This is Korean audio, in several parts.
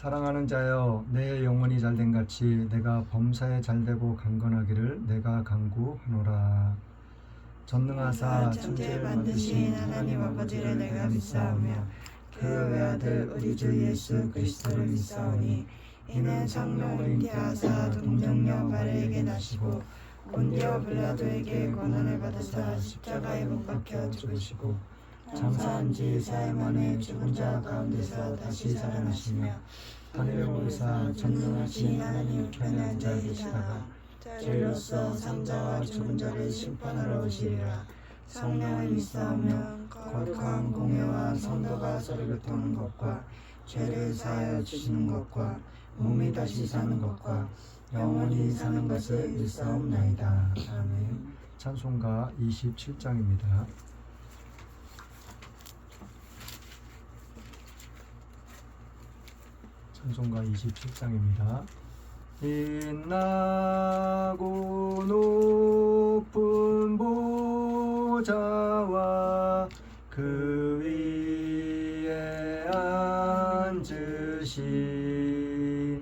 사랑하는 자여, 내 영혼이 잘된 같이 내가 범사에 잘되고 강건하기를 내가 간구하노라. 전능하사 천지를 만드신 하나님 아버지를 내가 믿사오며 그 외아들 우리 주 예수 그리스도를 믿사오니 이는 성령을 잉태하사 동정녀 마리에게 나시고 본디오 빌라도에게 고난을 받으사 십자가에 못 박혀 죽으시고 장사한 지 사흘 만에 죽은 자 가운데서 다시 살아나시며 하늘에 오르사 전능하신 하나님 우편에 앉아 계시다가 죄로서 산자와 죽은 자를 심판하러 오시리라. 성령을 믿사오며 거룩한 공회와 성도가 서로 교통하는 것과 죄를 사하여 주시는 것과 몸이 다시 사는 것과 영원히 사는 것을 믿사옵나이다. 아멘. 찬송가 27장입니다. 찬송가 27장입니다. 빛나고 높은 보좌와 그 위에 앉으신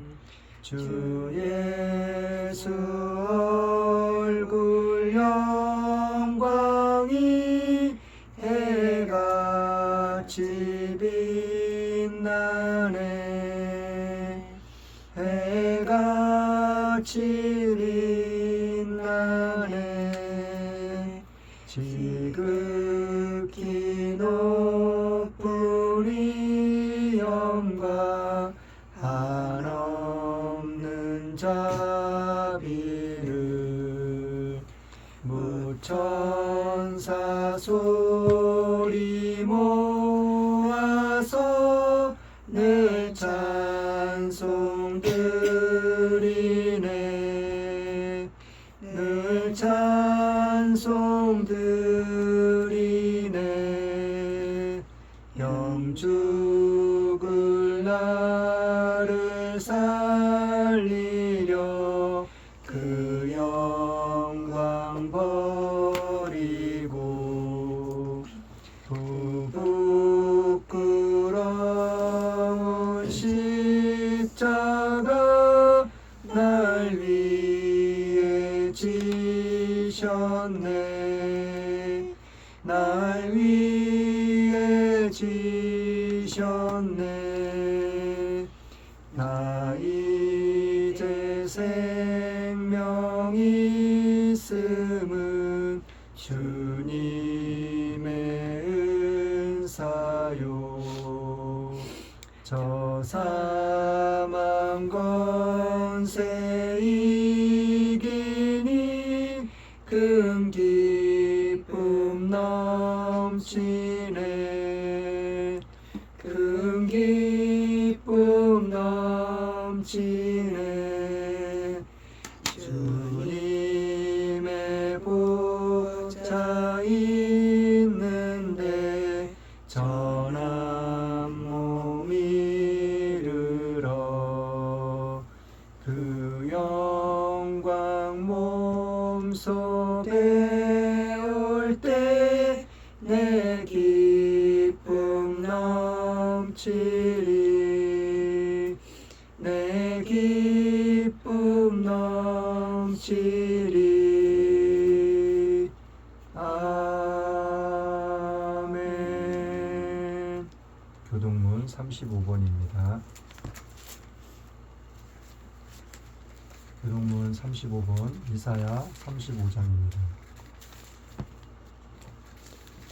주 예수 얼굴 영광이 해같이 빛나네. 해같이 빛나네. 지극히 높은 이 영광 한없는 자비를 무천사 소리 모아서 내 찬송 드리네. 늘 찬송 드리네. 영죽을 나를 살리려 그 영광 버리고 부끄러운 십자가 날 위해 지셨네. 날 위해 지셨네. 나 이제 생명이 있음은 주님의 은사요. 저 사망 권세 이기니 큰 기쁨 넘치네. 큰 기쁨 넘치네. 주님의 보좌 있는데 전한 몸 이르러 그 영광 몸속에 올 때 내 기쁨 넘치리. 내 기쁨 넘치리. 아멘. 교동문 35번입니다. 교동문 35번 이사야 35장입니다.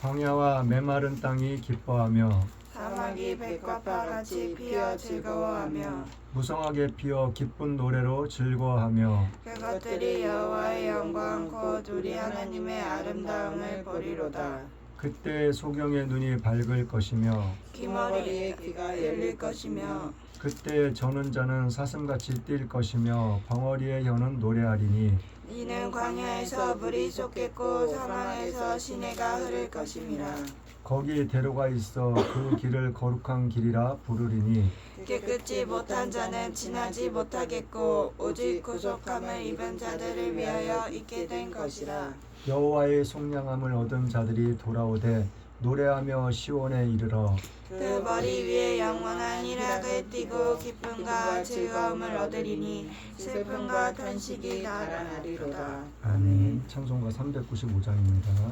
광야와 메마른 땅이 기뻐하며 사막이 백합화 같이 피어 즐거워하며 무성하게 피어 기쁜 노래로 즐거워하며 그것들이 여호와의 영광 곧 우리 하나님의 아름다움을 보리로다. 그때 소경의 눈이 밝을 것이며 기머리의 귀가 열릴 것이며 그때 저는 자는 사슴같이 뛸 것이며 벙어리의 혀는 노래하리니 이는 광야에서 물이 솟겠고 사막에서 시내가 흐를 것임이라. 거기 대로가 있어 그 길을 거룩한 길이라 부르리니 깨끗이 못한 자는 지나지 못하겠고 오직 구속함을 입은 자들을 위하여 있게 된 것이라. 여호와의 속량함을 얻은 자들이 돌아오되 노래하며 시온에 이르러 그 머리 위에 영원한 희락을 띠고 기쁨과 즐거움을 얻으리니 슬픔과 탄식이 달아나리로다. 아멘. 찬송가 395장입니다.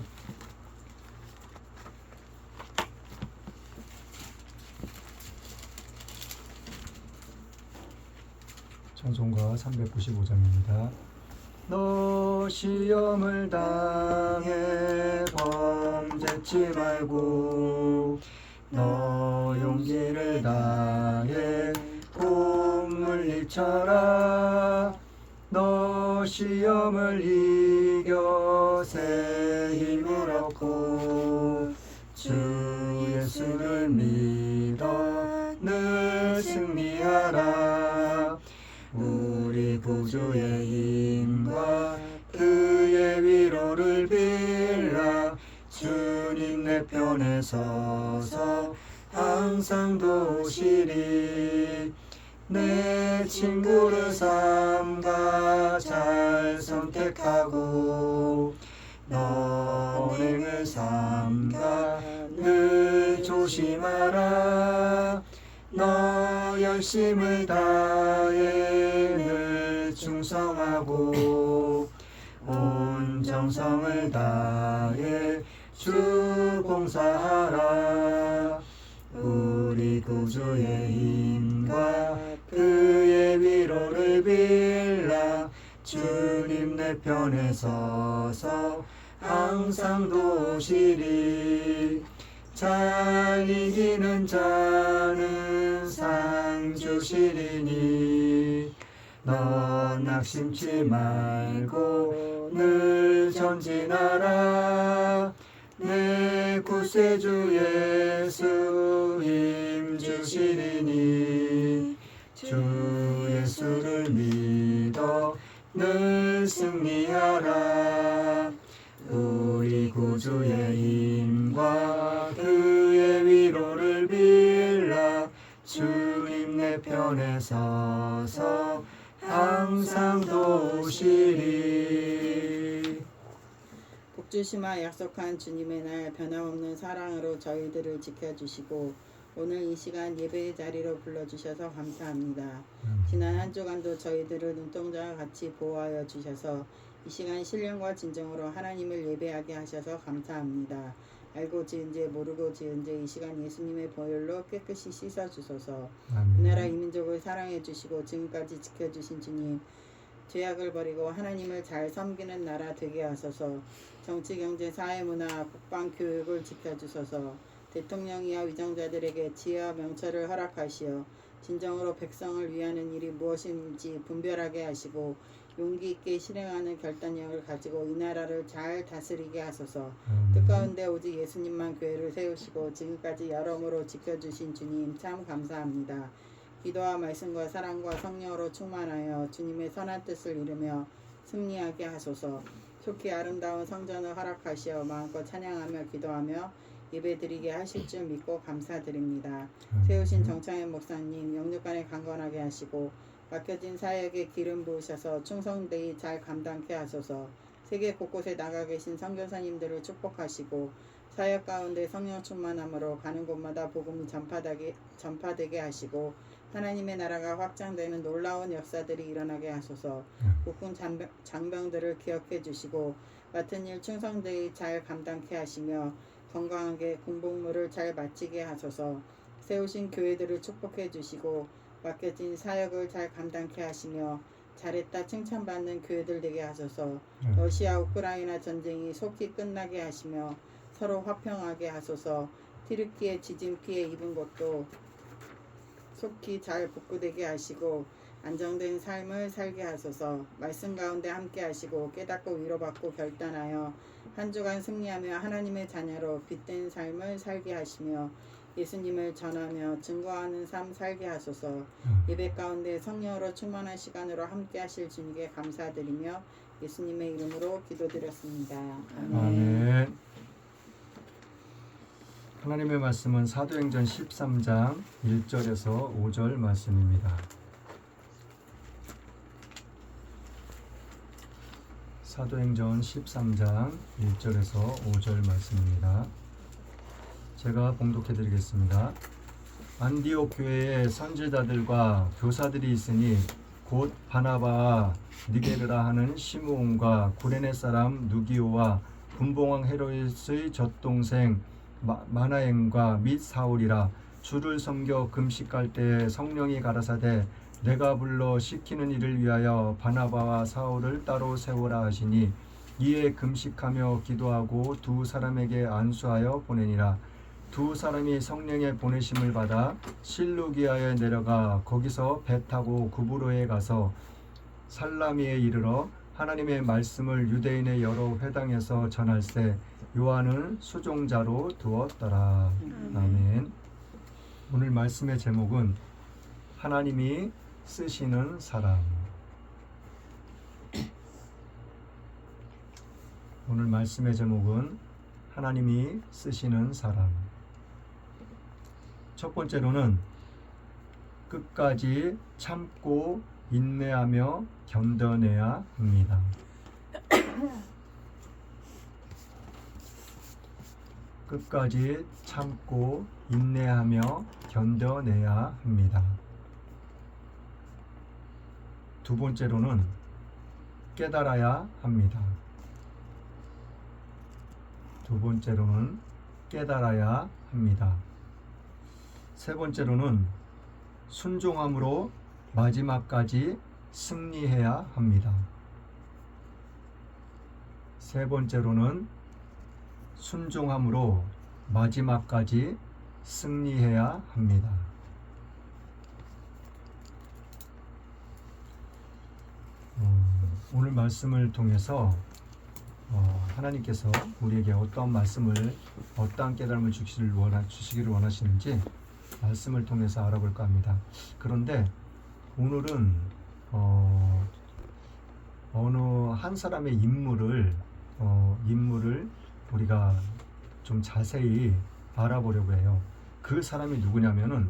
찬송가 395장입니다. 너 시험을 당해 범죄치 말고 너 용기를 다해 곧 물리쳐라. 너 시험을 이겨 새 힘을 얻고 주 예수를 믿어 늘 승리하라. 우리 구주의 힘과 그의 위로를 빌라. 주님 내 편에 서서 항상 도우시리. 내 친구를 삼가 잘 선택하고 너행을 삼가 늘 조심하라. 너 열심을 다해 늘 충성하고 온 정성을 다해 주 봉사하라. 우리 구주의 힘과 그의 위로를 빌라. 주님 내 편에 서서 항상 도우시리. 잘 이기는 자는 상 주시리니 너 낙심치 말고 늘 전진하라. 내 구세주 예수 힘 주시리니 주 예수를 믿어 늘 승리하라. 우리 구주의 힘과 그의 위로를 빌라. 주님 내 편에 서서 항상 도우시리. 복주심과 약속한 주님의 날 변함없는 사랑으로 저희들을 지켜주시고 오늘 이 시간 예배의 자리로 불러주셔서 감사합니다. 지난 한 주간도 저희들을 눈동자와 같이 보호하여 주셔서 이 시간 신령과 진정으로 하나님을 예배하게 하셔서 감사합니다. 알고 지은 죄 모르고 지은 죄 이 시간 예수님의 보혈로 깨끗이 씻어주소서. 이 나라 이 민족을 사랑해 주시고 지금까지 지켜주신 주님, 죄악을 버리고 하나님을 잘 섬기는 나라 되게 하소서. 정치, 경제, 사회, 문화, 국방, 교육을 지켜주소서. 대통령이야 위정자들에게 지혜와 명철을 허락하시어 진정으로 백성을 위하는 일이 무엇인지 분별하게 하시고 용기 있게 실행하는 결단력을 가지고 이 나라를 잘 다스리게 하소서. 뜻가운데 오직 예수님만 교회를 세우시고 지금까지 여러모로 지켜주신 주님 참 감사합니다. 기도와 말씀과 사랑과 성령으로 충만하여 주님의 선한 뜻을 이루며 승리하게 하소서. 속히 아름다운 성전을 허락하시어 마음껏 찬양하며 기도하며 예배드리게 하실 줄 믿고 감사드립니다. 세우신 정창현 목사님 영육간에 강건하게 하시고 맡겨진 사역에 기름 부으셔서 충성되이 잘 감당케 하소서. 세계 곳곳에 나가 계신 선교사님들을 축복하시고 사역 가운데 성령 충만함으로 가는 곳마다 복음이 전파되게 하시고 하나님의 나라가 확장되는 놀라운 역사들이 일어나게 하소서. 국군 장병들을 기억해 주시고 맡은 일 충성되이 잘 감당케 하시며 건강하게 군복무를 잘 마치게 하소서. 세우신 교회들을 축복해 주시고 맡겨진 사역을 잘 감당케 하시며 잘했다 칭찬받는 교회들 되게 하소서. 러시아 우크라이나 전쟁이 속히 끝나게 하시며 서로 화평하게 하소서. 튀르키예 지진 피해 입은 곳도 속히 잘 복구되게 하시고 안정된 삶을 살게 하소서. 말씀 가운데 함께 하시고 깨닫고 위로받고 결단하여 한 주간 승리하며 하나님의 자녀로 빛된 삶을 살게 하시며 예수님을 전하며 증거하는 삶 살게 하소서. 예배 가운데 성령으로 충만한 시간으로 함께 하실 주님께 감사드리며 예수님의 이름으로 기도드렸습니다. 아멘. 하나님의 말씀은 사도행전 13장 1절에서 5절 말씀입니다. 사도행전 13장 1절에서 5절 말씀입니다. 제가 봉독해 드리겠습니다. 안디옥 교회에 선지자들과 교사들이 있으니 곧 바나바와 니게르라 하는 시므온과 구레네 사람 누기오와 분봉왕 헤롯의 젖동생 마나엔과 및 사울이라. 주를 섬겨 금식할 때에 성령이 가라사대 내가 불러 시키는 일을 위하여 바나바와 사울을 따로 세우라 하시니 이에 금식하며 기도하고 두 사람에게 안수하여 보내니라. 두 사람이 성령의 보내심을 받아 실루기아에 내려가 거기서 배 타고 구브로에 가서 살라미에 이르러 하나님의 말씀을 유대인의 여러 회당에서 전할세 요한을 수종자로 두었더라. 아멘. 오늘 말씀의 제목은 하나님이 쓰시는 사람. 오늘 말씀의 제목은 하나님이 쓰시는 사람. 첫 번째로는 끝까지 참고 인내하며 견뎌내야 합니다. 끝까지 참고 인내하며 견뎌내야 합니다. 두 번째로는 깨달아야 합니다. 두 번째로는 깨달아야 합니다. 세 번째로는 순종함으로 마지막까지 승리해야 합니다. 세 번째로는 순종함으로 마지막까지 승리해야 합니다. 오늘 말씀을 통해서 하나님께서 우리에게 어떠한 말씀을, 어떠한 깨달음을 주시기를 원하시는지 말씀을 통해서 알아볼까 합니다. 그런데 오늘은 어느 한 사람의 인물을 우리가 좀 자세히 알아보려고 해요. 그 사람이 누구냐면은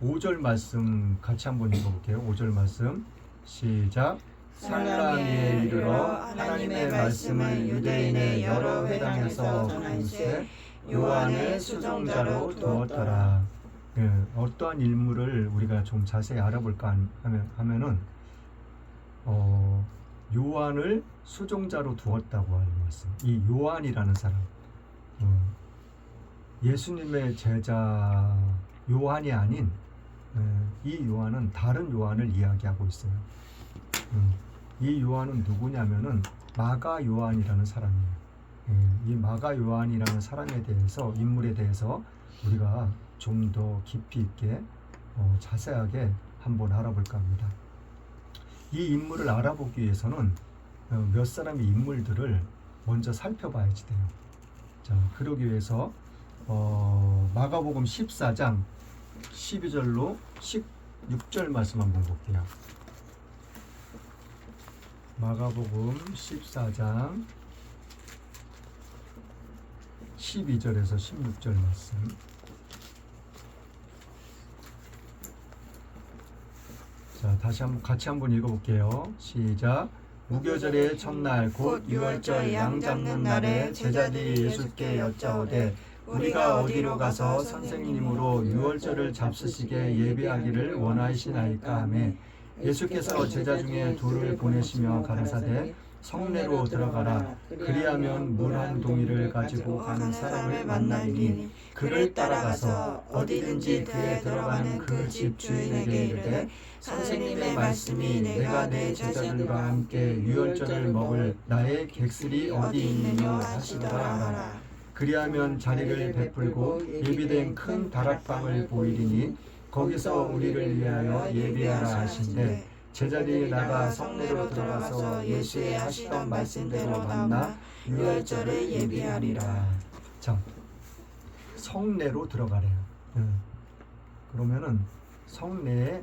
5절 말씀 같이 한번 읽어볼게요. 5절 말씀 시작. 살라미에 이르러 하나님의 말씀을 유대인의 여러 회당에서 전할세 요한을 수종자로 두었더라. 어떠한 인물을 우리가 좀 자세히 알아볼까 하면은 요한을 수종자로 두었다고 하는 말씀. 이 요한이라는 사람, 예수님의 제자 요한이 아닌 이 요한은 다른 요한을 이야기하고 있어요. 이 요한은 누구냐면은 마가 요한이라는 사람이에요. 이 마가 요한이라는 사람에 대해서, 인물에 대해서 우리가 좀 더 깊이 있게 자세하게 한번 알아볼까 합니다. 이 인물을 알아보기 위해서는 몇 사람의 인물들을 먼저 살펴봐야지 돼요. 자, 그러기 위해서 마가복음 14장 12절로 16절 말씀 한번 볼게요. 마가복음 14장 12절에서 16절 말씀. 자, 다시 한번 같이 한번 읽어볼게요. 시작. 무교절의 첫날 곧 유월절 양 잡는 날에 제자들이 예수께 여짜오되 우리가 어디로 가서 선생님으로 유월절을 잡수시게 예비하기를 원하시나이까 하매 예수께서 제자 중에 둘을 보내시며 가라사대 성내로 들어가라. 그리하면 물 한 동이를 가지고 가는 사람을 만나리니 그를 따라가서 어디든지 그에 들어가는 그 집 주인에게 이르되 선생님의 말씀이 내가 내 제자들과 함께 유월절을 먹을 나의 객실이 어디 있느냐 하시더라 하라. 그리하면 자리를 베풀고 예비된 큰 다락방을 보이리니 거기서 우리를 위하여 예비하라 하신대 제자들이 나가 성내로 들어가서 예수의 하시던 말씀대로 만나 유월절을 예비하리라. 자, 성내로 들어가래요. 그러면은 성내에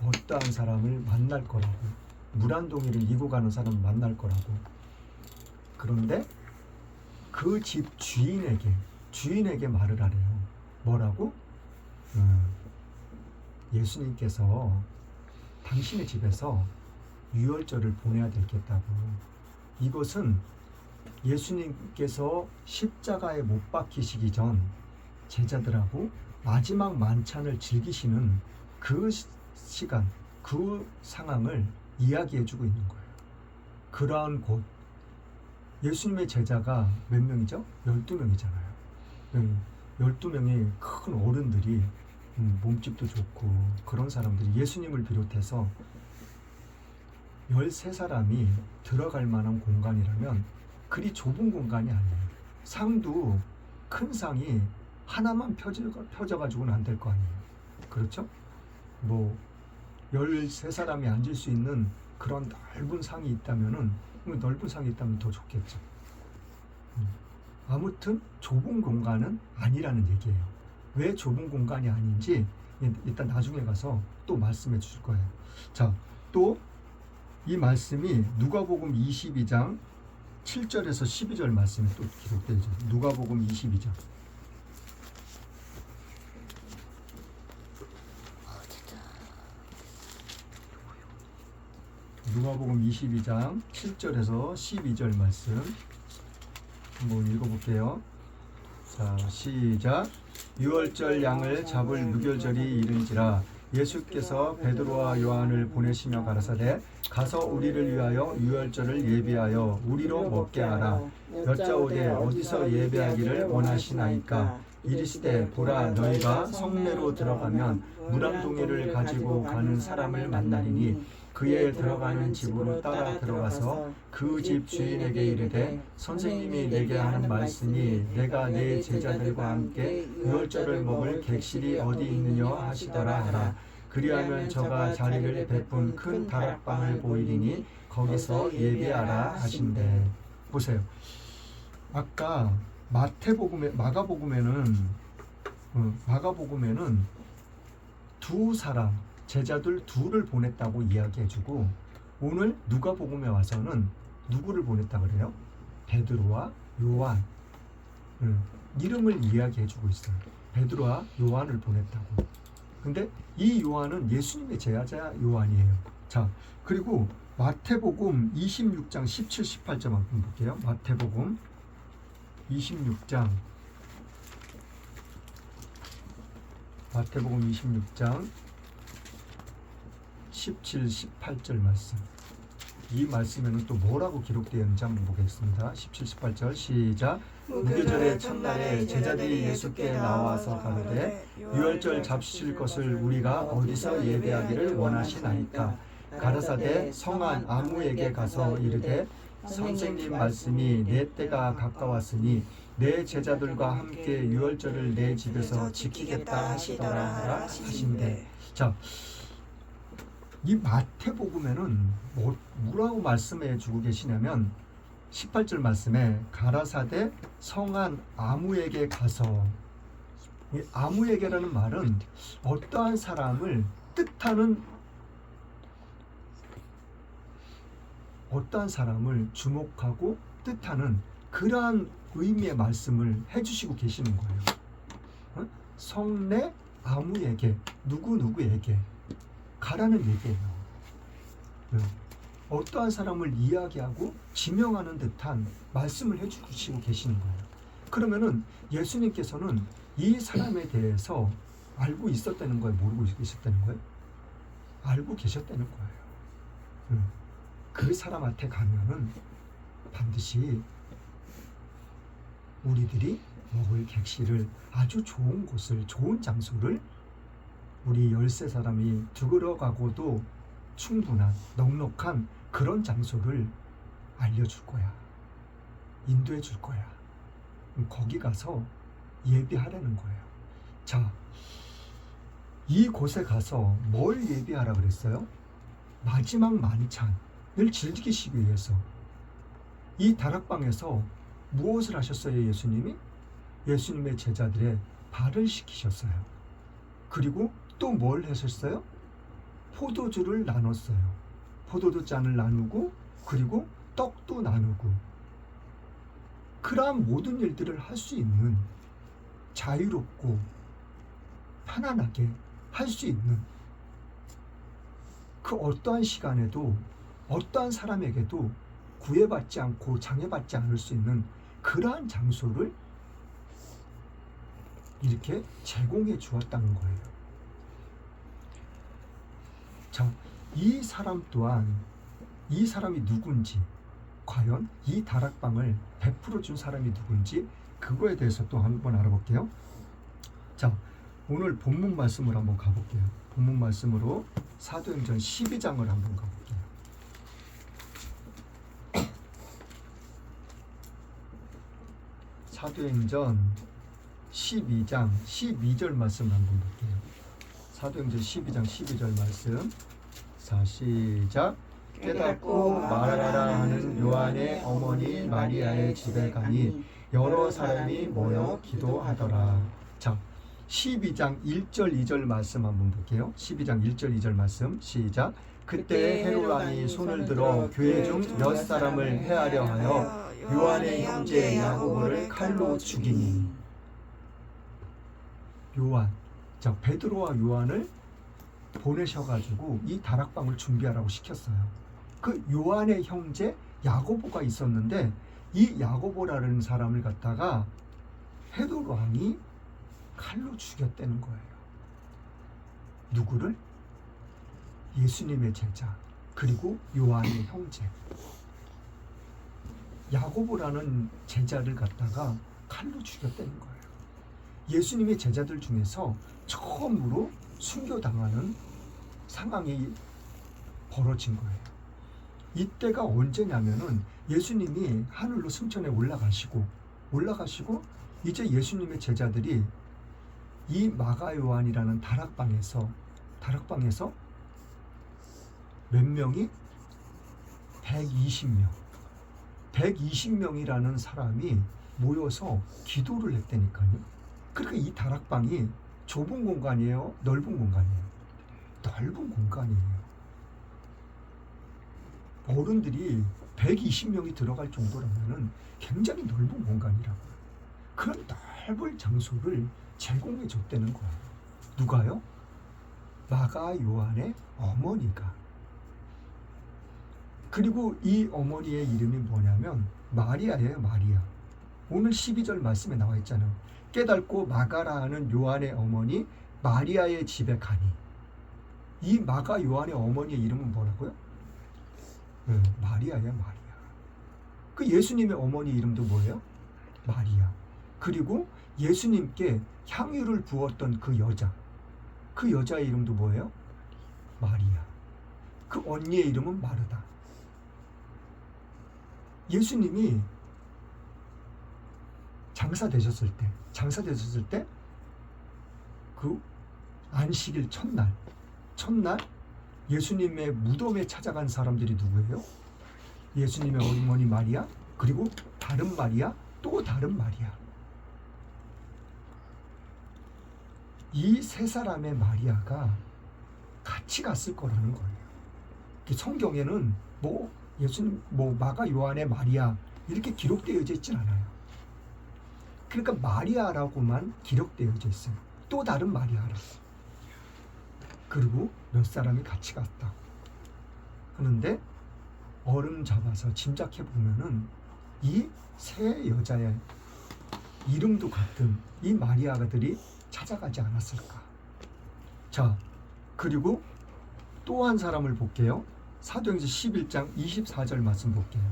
어떠한 사람을 만날 거라고, 물 한 동이를 이고 가는 사람을 만날 거라고. 그런데 그 집 주인에게 말을 하래요. 뭐라고? 예수님께서 당신의 집에서 유월절을 보내야 되겠다고. 이것은 예수님께서 십자가에 못 박히시기 전 제자들하고 마지막 만찬을 즐기시는 그 시간, 그 상황을 이야기해주고 있는 거예요. 그러한 곳, 예수님의 제자가 몇 명이죠? 12명이잖아요. 12명의 큰 어른들이 몸집도 좋고 그런 사람들이 예수님을 비롯해서 13사람이 들어갈 만한 공간이라면 그리 좁은 공간이 아니에요. 상도 큰 상이 하나만 펴져가지고는 안 될 거 아니에요. 그렇죠? 뭐 13사람이 앉을 수 있는 그런 넓은 상이 있다면은 넓은 상이 있다면 더 좋겠죠. 아무튼 좁은 공간은 아니라는 얘기예요. 왜 좁은 공간이 아닌지 일단 나중에 가서 또 말씀해 주실 거예요. 자, 또 이 말씀이 누가복음 22장 7절에서 12절 말씀이 또 기록되어 있죠. 누가복음 22장. 누가복음 22장 7절에서 12절 말씀 한번 읽어볼게요. 자, 시작. 유월절 양을 잡을 무교절이 이른지라 예수께서 베드로와 요한을 보내시며 가라사대 가서 우리를 위하여 유월절을 예비하여 우리로 먹게 하라. 여짜오되 어디서 예배하기를 원하시나이까. 이르시되 보라 너희가 성내로 들어가면 물 한 동이를 가지고 가는 사람을 만나리니 그에 들어가는 집으로 따라 들어가서 그 집 주인에게 이르되 선생님이 내게 하는 말씀이 내가 내 제자들과 함께 유월절을 먹을 객실이 어디 있느냐 하시더라 하라. 그리하면 저가 자리를 베푼 큰 다락방을 보이리니 거기서 예배하라 하신대. 보세요. 아까 마가복음에는 두 사람 제자들 둘을 보냈다고 이야기해주고 오늘 누가복음에 와서는 누구를 보냈다 그래요? 베드로와 요한. 이름을 이야기해주고 있어요. 베드로와 요한을 보냈다고. 근데 이 요한은 예수님의 제자 요한이에요. 자, 그리고 마태복음 26장 17, 18절 한번 볼게요. 마태복음 26장 17, 18절 말씀. 이 말씀에는 또 뭐라고 기록되어 있는지 한번 보겠습니다. 17, 18절 시작. 무교절의 첫날에 제자들이 예수께 나와서 가로되 유월절 잡수실 것을 우리가 어디서 예배하기를 원하시나이까. 가라사대 성한 아무에게 가서 이르되 선생님 말씀이 내 때가 가까웠으니 내 제자들과 함께 유월절을 내 집에서 지키겠다 하시더라 하라 하신대. 자, 이 마태복음에는 뭐라고 말씀해 주고 계시냐면 18절 말씀에 가라사대 성한 아무에게 가서, 이 아무에게라는 말은 어떠한 사람을 뜻하는, 어떠한 사람을 주목하고 뜻하는 그러한 의미의 말씀을 해주시고 계시는 거예요. 성내 아무에게, 누구누구에게 가라는 얘기예요. 어떠한 사람을 이야기하고 지명하는 듯한 말씀을 해주시고 계시는 거예요. 그러면은 예수님께서는 이 사람에 대해서 알고 있었다는 거예요? 모르고 계셨다는 거예요? 알고 계셨다는 거예요. 그 사람한테 가면은 반드시 우리들이 먹을 객실을, 아주 좋은 곳을, 좋은 장소를 우리 13사람이 들어가고도 충분한 넉넉한 그런 장소를 알려줄 거야. 인도해 줄 거야. 거기 가서 예배하라는 거예요. 자, 이 곳에 가서 뭘 예배하라 그랬어요? 마지막 만찬을 즐기시기 위해서. 이 다락방에서 무엇을 하셨어요? 예수님이? 예수님의 제자들의 발을 씻기셨어요. 그리고 또 뭘 하셨어요? 포도주를 나눴어요. 포도주 잔을 나누고, 그리고 떡도 나누고. 그러한 모든 일들을 할 수 있는, 자유롭고 편안하게 할 수 있는, 그 어떠한 시간에도 어떠한 사람에게도 구애받지 않고 장애받지 않을 수 있는 그러한 장소를 이렇게 제공해 주었다는 거예요. 자, 이 사람 또한 이 사람이 누군지, 과연 이 다락방을 베풀어 준 사람이 누군지 그거에 대해서 또 한번 알아볼게요. 자, 오늘 본문 말씀을 한번 가볼게요. 본문 말씀으로 사도행전 12장을 한번 가볼게요. 사도행전 12장 12절 말씀 한번 볼게요. 사도행전 12장 12절 말씀. 자, 시작. 깨닫고 말하라 하는 요한의 어머니 마리아의 집에 가니 여러 사람이 모여 기도하더라. 자, 12장 1절 2절 말씀 한번 볼게요. 12장 1절 2절 말씀. 시작. 그때 헤롯 손을 들어 교회 중 몇 사람을 해하려 하여 요한의 형제 야고보를 칼로 죽이니. 요한, 자, 베드로와 요한을 보내셔가지고 이 다락방을 준비하라고 시켰어요. 그 요한의 형제 야고보가 있었는데 이 야고보라는 사람을 갖다가 헤롯 왕이 칼로 죽였다는 거예요. 누구를? 예수님의 제자, 그리고 요한의 형제. 야고보라는 제자를 갖다가 칼로 죽였다는 거예요. 예수님의 제자들 중에서 처음으로 순교당하는 상황이 벌어진 거예요. 이때가 언제냐면은 예수님이 하늘로 승천에 올라가시고 이제 예수님의 제자들이 이 마가 요한이라는 다락방에서 몇 명이? 120명이라는 사람이 모여서 기도를 했다니까요. 그러니까 이 다락방이 좁은 공간이에요? 넓은 공간이에요? 넓은 공간이에요. 어른들이 120명이 들어갈 정도라면 굉장히 넓은 공간이라고요. 그런 넓은 장소를 제공해 줬다는 거예요. 누가요? 마가 요한의 어머니가. 그리고 이 어머니의 이름이 뭐냐면 마리아예요. 마리아. 오늘 12절 말씀에 나와 있잖아요. 깨닫고 마가라 하는 요한의 어머니 마리아의 집에 가니. 이 마가 요한의 어머니의 이름은 뭐라고요? 마리아예요. 마리아. 그 예수님의 어머니 이름도 뭐예요? 마리아. 그리고 예수님께 향유를 부었던 그 여자의 이름도 뭐예요? 마리아. 그 언니의 이름은 마르다. 예수님이 장사 되셨을 때 그 안식일 첫날 예수님의 무덤에 찾아간 사람들이 누구예요? 예수님의 어머니 마리아, 그리고 다른 마리아, 또 다른 마리아. 이 세 사람의 마리아가 같이 갔을 거라는 거예요. 성경에는 예수님 마가 요한의 마리아 이렇게 기록되어져 있진 않아요. 그러니까 마리아라고만 기록되어져 있어요. 또 다른 마리아라고. 그리고 몇 사람이 같이 갔다고. 그런데 얼음 잡아서 짐작해 보면은 이 세 여자의 이름도 같은 이 마리아들이 찾아가지 않았을까. 자, 그리고 또 한 사람을 볼게요. 사도행전 11장 24절 말씀 볼게요.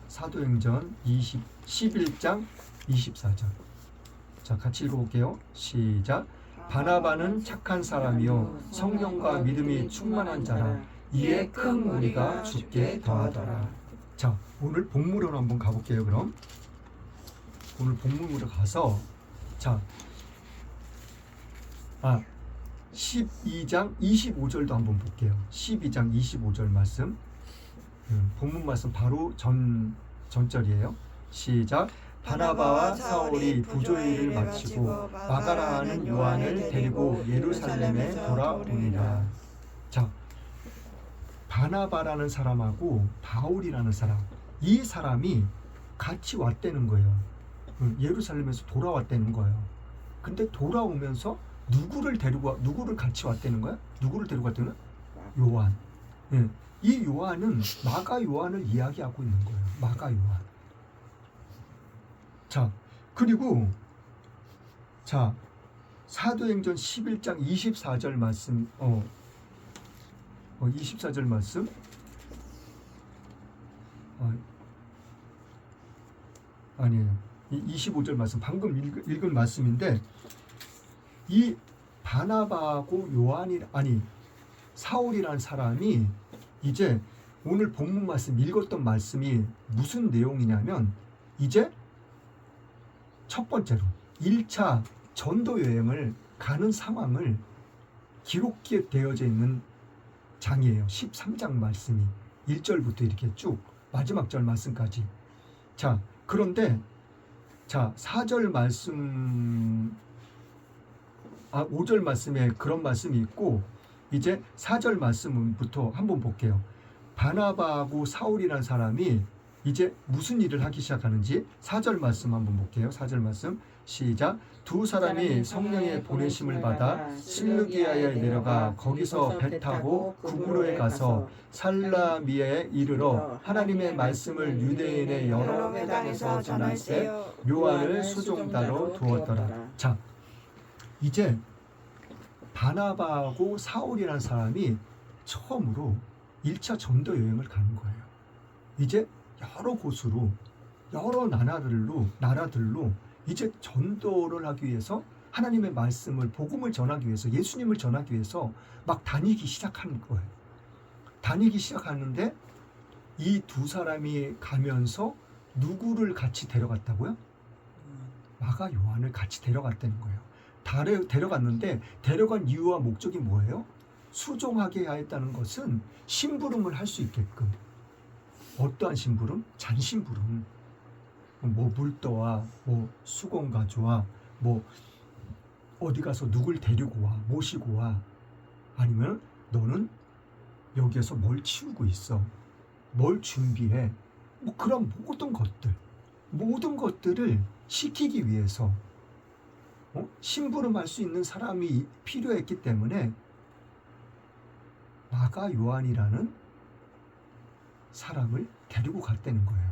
사도행전 11장 24절. 자, 같이 읽어볼게요. 시작. 바나바는 착한 사람이요 성령과 믿음이 충만한 자라. 이에 큰 무리가 죽게 더하더라. 자, 오늘 본문으로 한번 가볼게요. 그럼 오늘 본문으로 가서 12장 25절도 한번 볼게요. 12장 25절 말씀. 본문 말씀 바로 전절이에요. 시작. 바나바와 사울이 부조일을 마치고 마가라 하는 요한을 데리고 예루살렘에 돌아오니라. 자, 바나바라는 사람하고 바울이라는 사람, 이 사람이 같이 왔다는 거예요. 예루살렘에서 돌아왔다는 거예요. 근데 돌아오면서 누구를 같이 왔다는 거야? 누구를 데리고 왔다는 거야? 요한. 이 요한은 마가 요한을 이야기하고 있는 거예요. 마가 요한. 자, 그리고 사도행전 11장 24절 말씀 24절 말씀 아니에요. 25절 말씀 방금 읽은 말씀인데 이 바나바하고 사울이라는 사람이 이제 오늘 본문 말씀 읽었던 말씀이 무슨 내용이냐면 이제 첫 번째로 1차 전도 여행을 가는 상황을 기록되어져 있는 장이에요. 13장 말씀이 1절부터 이렇게 쭉 마지막 절 말씀까지. 자, 그런데 4절 말씀 5절 말씀에 그런 말씀이 있고 이제 4절 말씀부터 한번 볼게요. 바나바하고 사울이라는 사람이 이제 무슨 일을 하기 시작하는지 4절 말씀 한번 볼게요. 4절 말씀 시작. 두 사람이 성령의 보내심을 받아 실루기아에 내려가 거기서 배 타고 구브로에 가서 살라미에 이르러 하나님의 말씀을 유대인의 여러 회당에서 전할세 요한을 수종다로 두었더라. 자, 이제 바나바하고 사울이라는 사람이 처음으로 1차 전도 여행을 가는 거예요. 이제 여러 곳으로 여러 나라들로 이제 전도를 하기 위해서 하나님의 말씀을 복음을 전하기 위해서 예수님을 전하기 위해서 막 다니기 시작하는 거예요. 다니기 시작하는데 이 두 사람이 가면서 누구를 같이 데려갔다고요? 마가 요한을 같이 데려갔다는 거예요. 데려갔는데 데려간 이유와 목적이 뭐예요? 수종하게 하였다는 것은 심부름을 할 수 있게끔. 어떠한 심부름? 잔심부름. 뭐 물떠와 뭐 수건 가져와 뭐 어디 가서 누굴 데리고 와 모시고 와 아니면 너는 여기에서 뭘 치우고 있어 뭘 준비해 뭐 그런 모든 것들을 시키기 위해서 심부름할 수 있는 사람이 필요했기 때문에 마가 요한이라는 사람을 데리고 갔다는 거예요.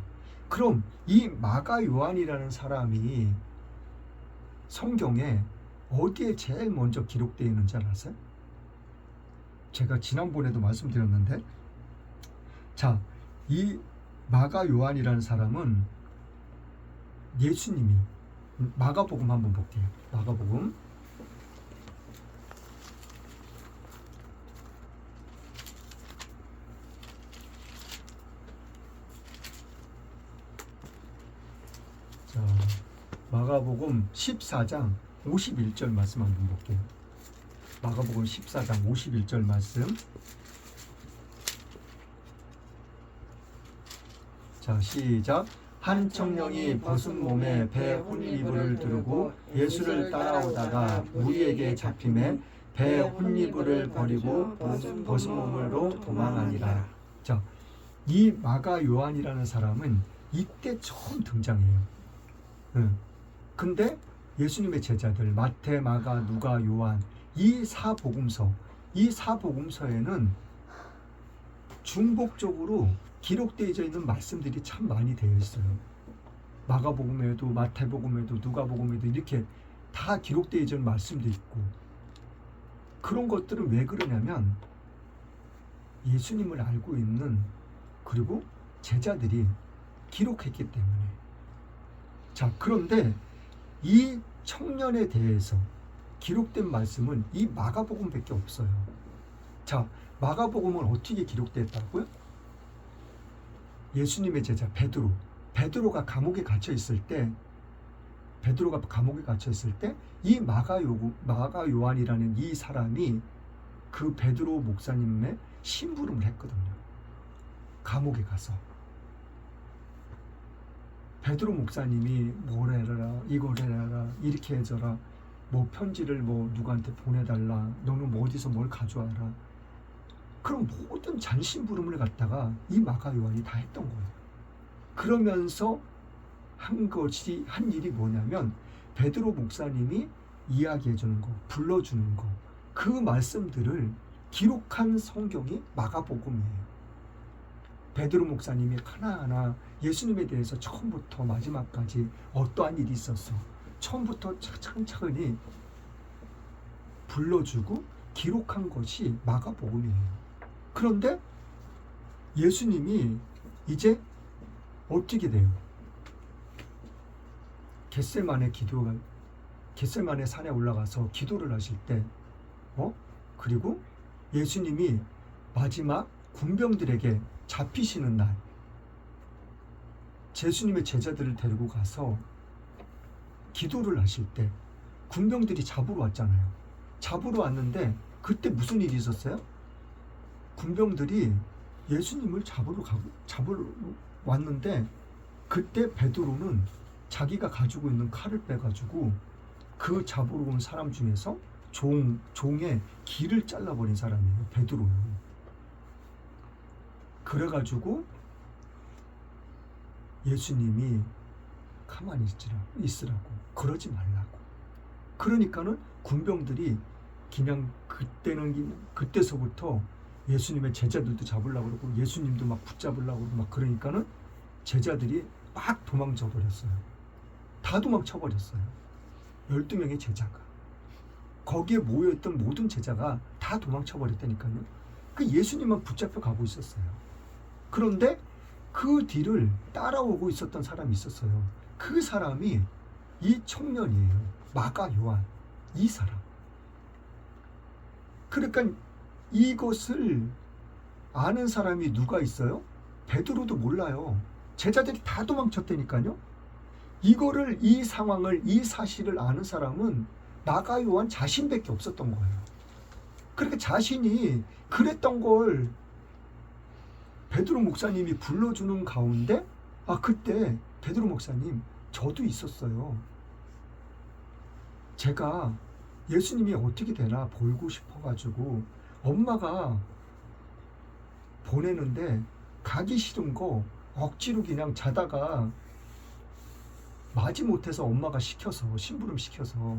그럼 이 마가 요한이라는 사람이 성경에 어디에 제일 먼저 기록되어 있는지 아세요? 제가 지난번에도 말씀드렸는데 자, 이 마가 요한이라는 사람은 예수님이 마가복음 한번 볼게요. 마가복음 마가복음 14장 51절 말씀 한번 볼게요. 마가복음 14장 51절 말씀. 자, 시작. 한 청년이 벗은 몸에 배 혼이불을 두르고 예수를 따라오다가 무리에게 잡힘에 배 혼이불을 버리고 벗은 몸으로 도망하니라. 자, 이 마가 요한이라는 사람은 이때 처음 등장해요. 근데 예수님의 제자들 마태, 마가, 누가, 요한 이 사복음서에는 중복적으로 기록되어져 있는 말씀들이 참 많이 되어 있어요. 마가복음에도 마태복음에도 누가복음에도 이렇게 다 기록되어져 있는 말씀도 있고 그런 것들은 왜 그러냐면 예수님을 알고 있는 그리고 제자들이 기록했기 때문에. 자, 그런데 이 청년에 대해서 기록된 말씀은 이 마가복음밖에 없어요. 자, 마가복음은 어떻게 기록됐다고요? 예수님의 제자 베드로가 감옥에 갇혀 있을 때 이 마가 요한이라는 이 사람이 그 베드로 목사님의 심부름을 했거든요. 감옥에 가서 베드로 목사님이 뭘 해라 이걸 해라 이렇게 해줘라 뭐 편지를 뭐 누구한테 보내달라 너는 뭐 어디서 뭘 가져와라 그럼 모든 잔심부름을 갖다가 이 마가 요한이 다 했던 거예요. 그러면서 한 일이 뭐냐면 베드로 목사님이 이야기해 주는 거 불러주는 거 그 말씀들을 기록한 성경이 마가복음이에요. 베드로 목사님이 하나하나 예수님에 대해서 처음부터 마지막까지 어떠한 일이 있었어 처음부터 차근차근히 불러주고 기록한 것이 마가복음이에요. 그런데 예수님이 이제 어떻게 돼요? 겟세마네 산에 올라가서 기도를 하실 때, 그리고 예수님이 마지막 군병들에게 잡히시는 날, 예수님의 제자들을 데리고 가서 기도를 하실 때 군병들이 잡으러 왔잖아요. 잡으러 왔는데 그때 무슨 일이 있었어요? 군병들이 예수님을 잡으러 왔는데 그때 베드로는 자기가 가지고 있는 칼을 빼가지고 그 잡으러 온 사람 중에서 종의 귀를 잘라버린 사람이에요. 베드로는. 그래가지고 예수님이 가만히 있으라고, 그러지 말라고. 그러니까는 군병들이 그냥 그때서부터 예수님의 제자들도 잡으려고 그러고 예수님도 막 붙잡으려고 그러고 막 그러니까는 제자들이 막 도망쳐 버렸어요. 다 도망쳐 버렸어요. 12명의 제자가. 거기에 모여있던 모든 제자가 다 도망쳐 버렸다니까요. 그 예수님만 붙잡혀 가고 있었어요. 그런데 그 뒤를 따라오고 있었던 사람이 있었어요. 그 사람이 이 청년이에요. 마가 요한. 이 사람. 그러니까 이것을 아는 사람이 누가 있어요? 베드로도 몰라요. 제자들이 다 도망쳤다니까요. 이 상황을, 이 사실을 아는 사람은 마가 요한 자신밖에 없었던 거예요. 그러니까 자신이 그랬던 걸 베드로 목사님이 불러주는 가운데, 그때 베드로 목사님, 저도 있었어요. 제가 예수님이 어떻게 되나 보고 싶어가지고 엄마가 보내는데 가기 싫은 거 억지로 그냥 자다가 마지못해서 엄마가 심부름 시켜서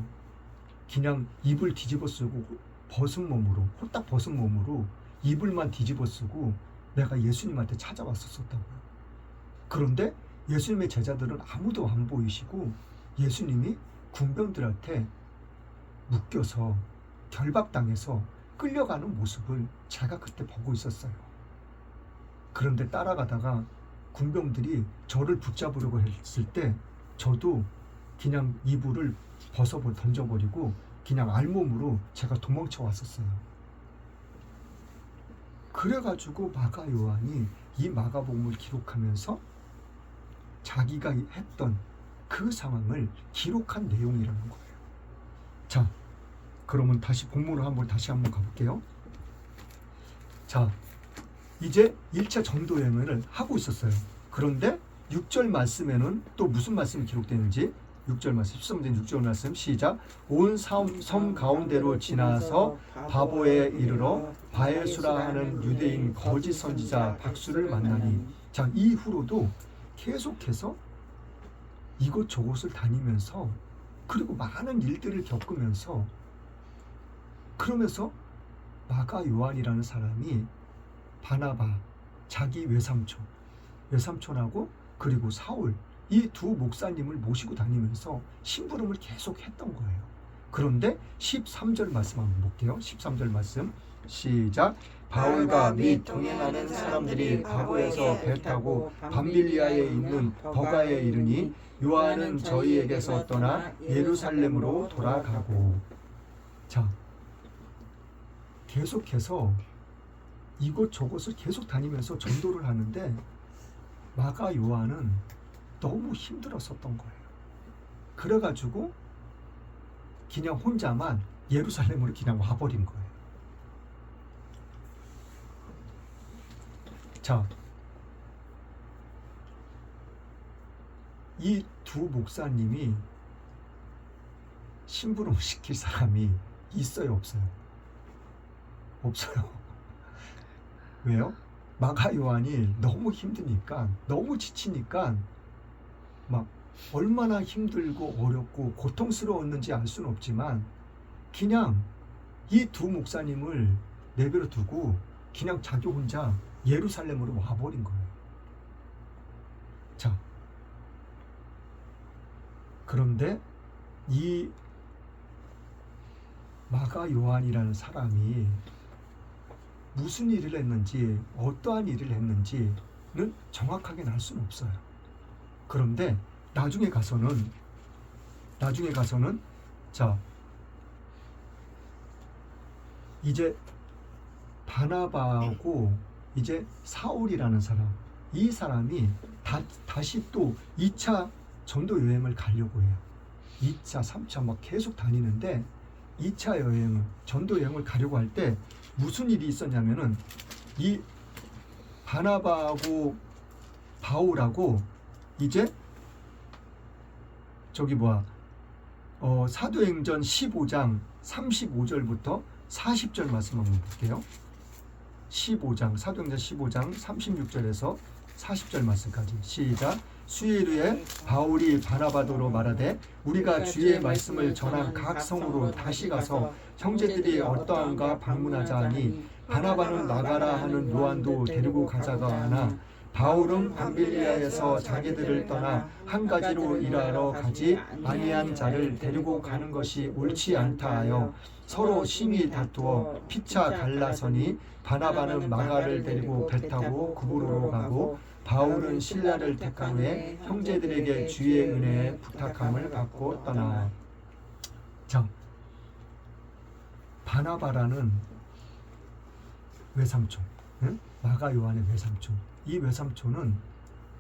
그냥 이불 뒤집어 쓰고 홀딱 벗은 몸으로 이불만 뒤집어 쓰고 내가 예수님한테 찾아왔었다고요. 그런데 예수님의 제자들은 아무도 안 보이시고 예수님이 군병들한테 묶여서 결박당해서 끌려가는 모습을 제가 그때 보고 있었어요. 그런데 따라가다가 군병들이 저를 붙잡으려고 했을 때 저도 그냥 이불을 던져버리고 그냥 알몸으로 제가 도망쳐 왔었어요. 그래가지고 마가 요한이 이 마가복음을 기록하면서 자기가 했던 그 상황을 기록한 내용이라는 거예요. 자, 그러면 본문으로 다시 한번 가볼게요. 자, 이제 1차 전도 여행을 하고 있었어요. 그런데 6절 말씀에는 또 무슨 말씀이 기록되는지 6절 말씀, 13절 6절 말씀 시작. 온 섬 가운데로 지나서 바보에 이르러 바엘수라 하는 유대인 거짓 선지자 박수를 만나니. 자, 이후로도 계속해서 이곳저곳을 다니면서 그리고 많은 일들을 겪으면서 그러면서 마가 요한이라는 사람이 바나바, 자기 외삼촌하고 그리고 사울, 이 두 목사님을 모시고 다니면서 심부름을 계속 했던 거예요. 그런데 13절 말씀 한번 볼게요. 13절 말씀 시작. 바울과 및 동행하는 사람들이 바보에서 배 타고 밤빌리아에 있는 버가에 이르니 요한은 저희에게서 떠나 예루살렘으로 돌아가고. 자, 계속해서 이곳저곳을 계속 다니면서 전도를 하는데 마가 요한은 너무 힘들었었던 거예요. 그래가지고 그냥 혼자만 예루살렘으로 그냥 와버린 거예요. 자, 이 두 목사님이 심부름 시킬 사람이 있어요, 없어요? 없어요. 왜요? 마가 요한이 너무 힘드니까, 너무 지치니까 막 얼마나 힘들고 어렵고 고통스러웠는지 알 수는 없지만 그냥 이 두 목사님을 내버려 두고 그냥 자기 혼자 예루살렘으로 와버린 거예요. 자, 그런데 이 마가 요한이라는 사람이 무슨 일을 했는지, 어떠한 일을 했는지는 정확하게는 알 수는 없어요. 그런데 나중에 가서는 자, 이제 바나바하고 이제 사울이라는 사람, 이 사람이 다시 또 2차 전도 여행을 가려고 해요. 2차, 3차 막 계속 다니는데 2차 여행을, 전도 여행을 가려고 할 때 무슨 일이 있었냐면은 이 바나바하고 바울하고 이제 사도행전 15장 35절부터 40절 말씀 한번 볼게요. 사도행전 15장 36절에서 40절 말씀까지 시작. 수일후에 바울이 바나바더로 말하되 우리가 주의 말씀을 전한 각 성으로 다시 가서 형제들이 어떠한가 방문하자 하니 바나바는 나가라 하는 요한도 데리고 가자가 하나 바울은 밤빌리아에서 자기들을 떠나 한 가지로 일하러 가지 아니한 자를 데리고 가는 것이 옳지 않다 하여 서로 심히 다투어 피차 갈라서니 바나바는 마가를 데리고 배 타고 그브로로 가고 바울은 실라를 택한 후에 형제들에게 주의 은혜에 부탁함을 받고 떠나. 자, 바나바라는 외삼촌, 응? 마가 요한의 외삼촌. 이 외삼촌은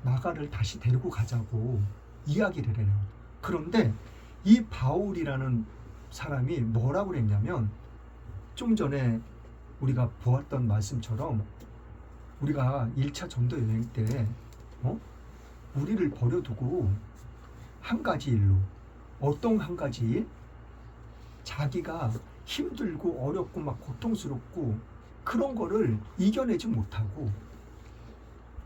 마가를 다시 데리고 가자고 이야기를 해요. 그런데 이 바울이라는 사람이 뭐라고 그랬냐면, 좀 전에 우리가 보았던 말씀처럼 우리가 1차 전도 여행 때 우리를 버려두고 한 가지 일로, 어떤 한 가지 일? 자기가 힘들고 어렵고 막 고통스럽고 그런 거를 이겨내지 못하고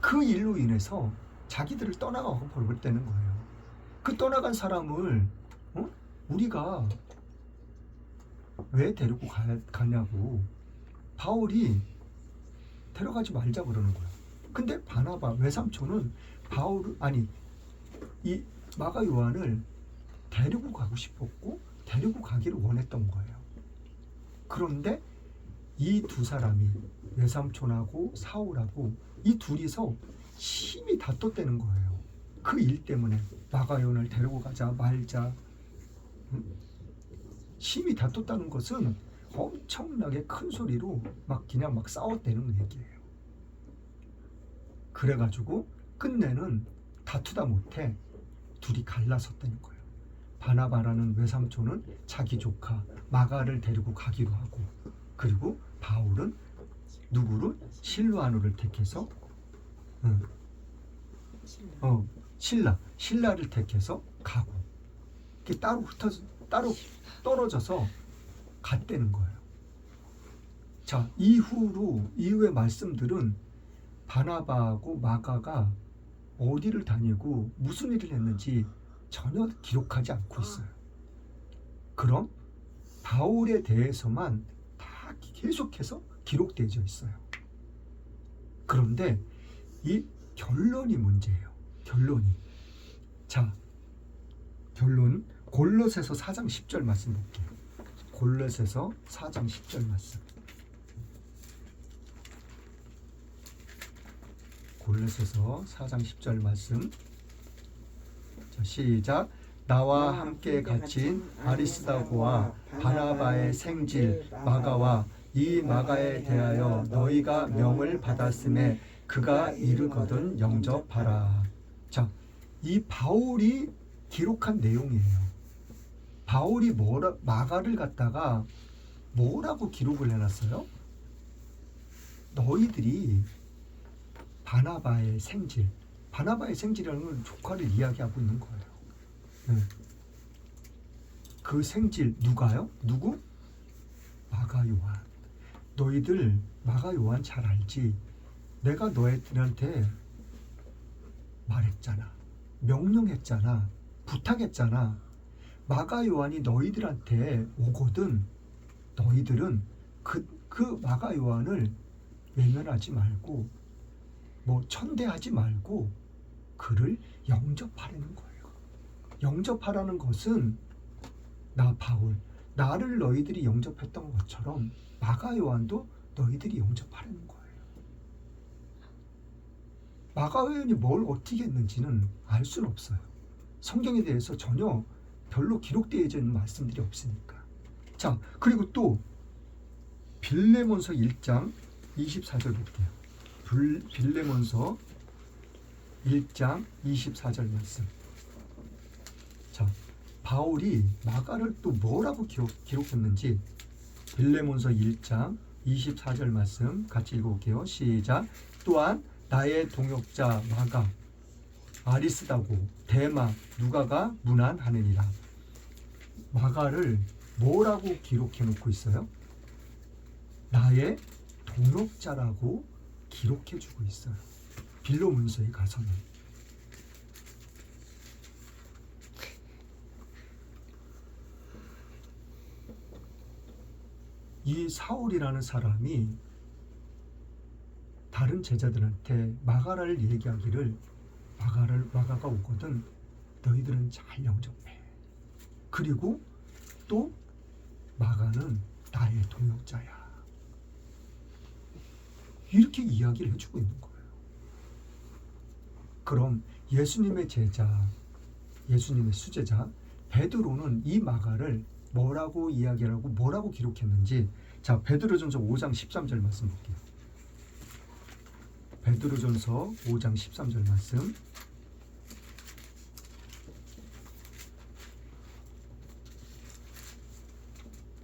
그 일로 인해서 자기들을 떠나가고 버렸다는 거예요. 그 떠나간 사람을 우리가 왜 데리고 가냐고 바울이 데려가지 말자 그러는 거야. 근데 바나바 외삼촌은 이 마가 요한을 데리고 가고 싶었고 데리고 가기를 원했던 거예요. 그런데 이 두 사람이, 외삼촌하고 사울하고 이 둘이서 심히 다퉜다는 거예요. 그 일 때문에 마가 요한을 데리고 가자 말자, 심히 다퉜다는 것은 엄청나게 큰 소리로 그냥 싸웠다는 얘기예요. 그래가지고 끝내는 다투다 못해 둘이 갈라섰다는 거예요. 바나바라는 외삼촌은 자기 조카 마가를 데리고 가기로 하고, 그리고 바울은 누구를? 실루아누를 택해서 신라를 택해서 가고, 이렇게 따로 떨어져서 갔다는 거예요. 자, 이후의 말씀들은 바나바하고 마가가 어디를 다니고 무슨 일을 했는지 전혀 기록하지 않고 있어요. 그럼 바울에 대해서만 다 계속해서 기록되어 있어요. 그런데 이 결론이 문제예요. 자, 결론 골로새서 4장 10절 말씀 볼게요. 골로새서 4장 10절 말씀. 골로새서 4장 10절 말씀. 자, 시작. 나와 함께 갇힌 아리스다고와 바나바의 생질 마가와 이 마가에 대하여 너희가 명을 받았음에 그가 이르거든 영접하라. 자, 이 바울이 기록한 내용이에요. 바울이 마가를 갖다가 뭐라고 기록을 해놨어요? 너희들이 바나바의 생질이라는 건 조카를 이야기하고 있는 거예요. 그 생질 누가요? 누구? 마가 요한. 너희들 마가 요한 잘 알지? 내가 너희들한테 말했잖아, 명령했잖아, 부탁했잖아. 마가 요한이 너희들한테 오거든. 너희들은 그 마가 요한을 외면하지 말고 천대하지 말고 그를 영접하라는 거예요. 영접하라는 것은 나 바울, 나를 너희들이 영접했던 것처럼 마가 요한도 너희들이 영접하라는 거예요. 마가 요한이 뭘 어떻게 했는지는 알 수는 없어요. 성경에 대해서 전혀 별로 기록되어 있는 말씀들이 없으니까. 자, 그리고 또 빌레몬서 1장 24절 볼게요. 빌레몬서 1장 24절 말씀. 자, 바울이 마가를 또 뭐라고 기록했는지 빌레몬서 1장 24절 말씀 같이 읽어볼게요. 시작. 또한 나의 동역자 마가, 아리스다고, 데마, 누가가 문안하느니라. 마가를 뭐라고 기록해 놓고 있어요? 나의 동역자라고 기록해 주고 있어요. 빌레몬서에 가서는. 이 사울이라는 사람이 다른 제자들한테 마가를 얘기하기를, 마가가 오거든 너희들은 잘 영접해. 그리고 또 마가는 나의 동역자야. 이렇게 이야기를 해주고 있는 거예요. 그럼 예수님의 제자, 예수님의 수제자 베드로는 이 마가를 뭐라고 이야기하고 뭐라고 기록했는지, 자, 베드로전서 5장 13절 말씀 볼게요. 베드로전서 5장 13절 말씀.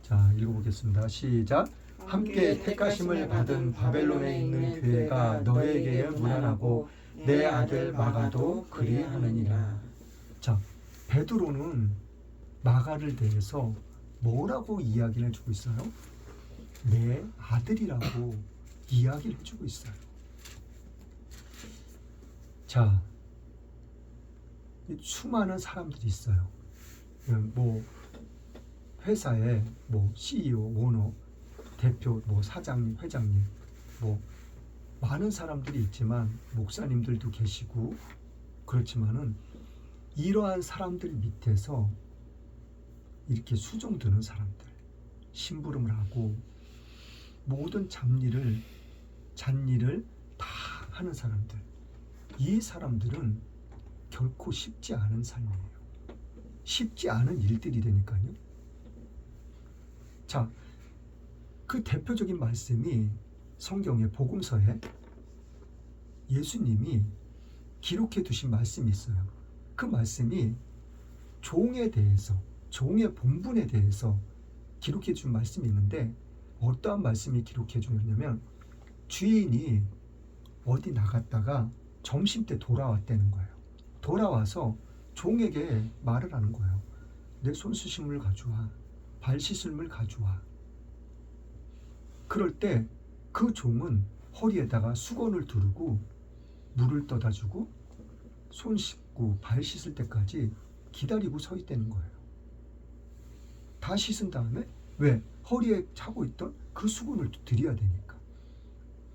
자, 읽어보겠습니다. 시작. 함께 택하심을 받은 바벨론에 있는 교회가 너에게 문안하고 내 아들 마가도 그리하느니라. 자, 베드로는 마가를 대해서 뭐라고 이야기를 해주고 있어요? 내 아들이라고 이야기를 해주고 있어요. 자, 수많은 사람들이 있어요. 뭐 회사에 뭐 CEO, 오너, 대표, 뭐 사장님, 회장님, 뭐 많은 사람들이 있지만 목사님들도 계시고 그렇지만은 이러한 사람들 밑에서 이렇게 수종드는 사람들, 심부름을 하고 모든 잔일을 다 하는 사람들, 이 사람들은 결코 쉽지 않은 삶이에요. 쉽지 않은 일들이라니까요. 자, 그 대표적인 말씀이 성경의 복음서에 예수님이 기록해 두신 말씀이 있어요. 그 말씀이 종에 대해서, 종의 본분에 대해서 기록해 준 말씀이 있는데, 어떠한 말씀이 기록해 주냐면 주인이 어디 나갔다가 점심때 돌아왔다는 거예요. 돌아와서 종에게 말을 하는 거예요. 내 손 씻을 물 가져와, 발 씻을 물 가져와. 그럴 때 그 종은 허리에다가 수건을 두르고 물을 떠다 주고 손 씻고 발 씻을 때까지 기다리고 서 있다는 거예요. 다 씻은 다음에, 왜? 허리에 차고 있던 그 수건을 드려야 되니까.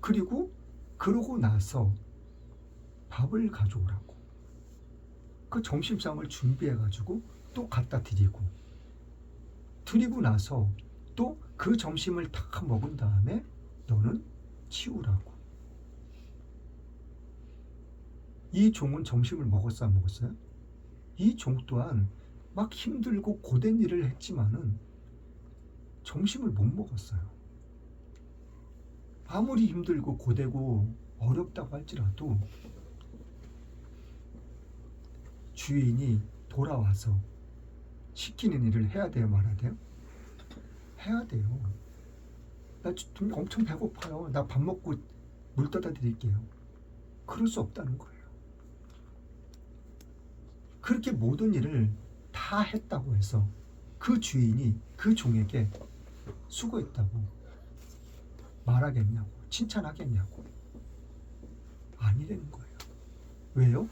그리고 그러고 나서 밥을 가져오라고. 그 점심상을 준비해가지고 또 갖다 드리고 나서 또 그 점심을 다 먹은 다음에 너는 치우라고. 이 종은 점심을 먹었어, 안 먹었어요? 이 종 또한 막 힘들고 고된 일을 했지만은 점심을 못 먹었어요. 아무리 힘들고 고되고 어렵다고 할지라도 주인이 돌아와서 시키는 일을 해야 돼요, 말아야 돼요? 해야 돼요. 나 엄청 배고파요. 나 밥 먹고 물 떠다 드릴게요. 그럴 수 없다는 거예요. 그렇게 모든 일을 다 했다고 해서 그 주인이 그 종에게 수고했다고 말하겠냐고, 칭찬하겠냐고. 아니라는 거예요. 왜요?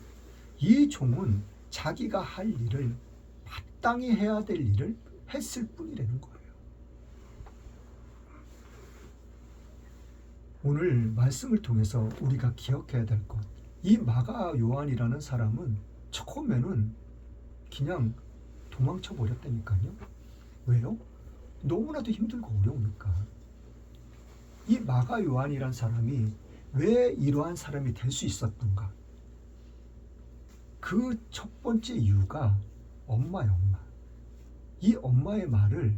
이 종은 자기가 할 일을, 마땅히 해야 될 일을 했을 뿐이라는 거예요. 오늘 말씀을 통해서 우리가 기억해야 될 것, 이 마가 요한이라는 사람은 처음에는 그냥 도망쳐 버렸다니까요. 왜요? 너무나도 힘들고 어려우니까. 이 마가 요한이란 사람이 왜 이러한 사람이 될 수 있었던가? 그 첫 번째 이유가 엄마야, 엄마. 이 엄마의 말을